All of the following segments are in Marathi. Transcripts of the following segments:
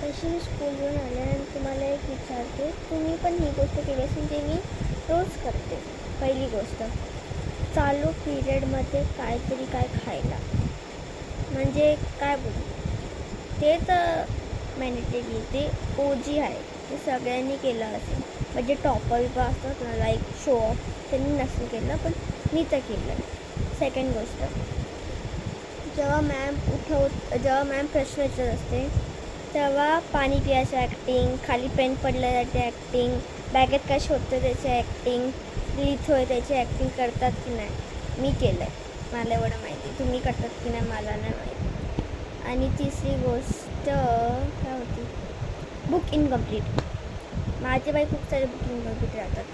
अशी स्कूलवरून आल्यानंतर तुम्हाला एक विचारते, तुम्ही पण ही गोष्ट केली असेल जे मी रोज करते. पहिली गोष्ट, चालू पिरियडमध्ये काहीतरी काय खायला, म्हणजे काय बोलू, ते तर मॅनिटरी, ते ओजी आहे, ते सगळ्यांनी केलं असेल. म्हणजे टॉपर पण असतात ना, लाईक शो ऑफ, त्यांनी नसेल केलं पण मी तर केलं. सेकंड गोष्ट, जेव्हा मॅम प्रश्न विचारत असते तेव्हा पाणी पियाचं ॲक्टिंग, खाली पेन पडलं त्याची ॲक्टिंग, बॅगेत काय शोधतं त्याची ॲक्टिंग, लिहितोय त्याची ॲक्टिंग करतात की नाही. मी केलं आहे, मला एवढं माहिती. तुम्ही करतात की नाही मला नाही माहिती. आणि तिसरी गोष्ट काय होती, बुक इनकम्प्लीट. माझे बाई खूप सारे बुक इनकम्प्लीट राहतात.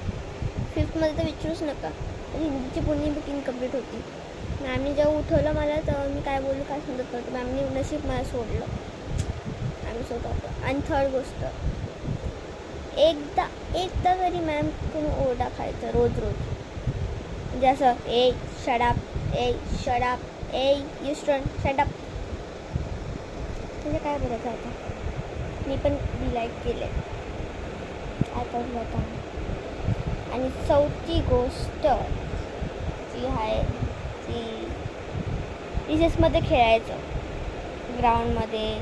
5th तर विचारूच नका, हिंदीची पूर्ण बुक इनकम्प्लीट होती. मॅमनी जेव्हा उठवलं मला तेव्हा मी काय बोलू काय समजत नव्हतं. मॅमनी नशीब मला सोडलं, आम्ही सोडवलं. आणि थर्ड गोष्ट, एकदा तरी मॅम तुम्ही ओरडा खायचा रोज म्हणजे असं, ए शडाप, यू स्टुडंट शटअप. म्हणजे काय बोलायचं आता. मी पण डिलाईट केले ऐकत होता. आणि चौथी गोष्ट जी आहे ती रिसेसमध्ये खेळायचं, ग्राउंडमध्ये,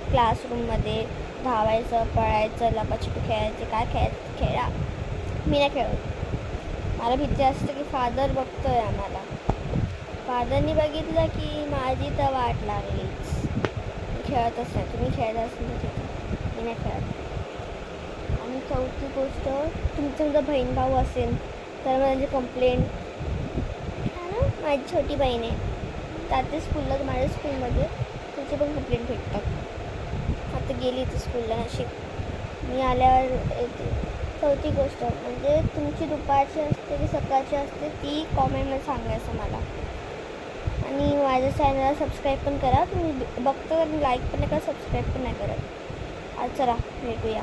क्लासरूममध्ये धावायचं, पळायचं, लपाछपी खेळायचे, काय खेळा. मी नाही खेळत. मला भीती असते की फादर बघतोय आम्हाला. फादरनी बघितलं की माझी तर वाट लागलीच. खेळतच नाही. तुम्ही खेळत असेल तर ठीक आहे, मी नाही खेळत. आणि चौथी गोष्ट, तुमचं जर बहीण भाऊ असेल तर म्हणजे कंप्लेंट, माझी छोटी बहीण आहे जाते स्कूलला, माझ्या स्कूलमध्ये, तिचे पण कंप्लेंट भेटतात. आता गेली ती स्कूलला, नशीब. मी आल्यावर येते. चौथी गोष्ट म्हणजे तुमची दुपारची असते की सकाळची असते ती कॉमेंटमध्ये सांगायचं मला. आणि माझ्या चॅनलला सबस्क्राईब पण करा. तुम्ही बघता लाईक पण नाही करा, सबस्क्राईब पण नाही करत. आज चला भेटूया.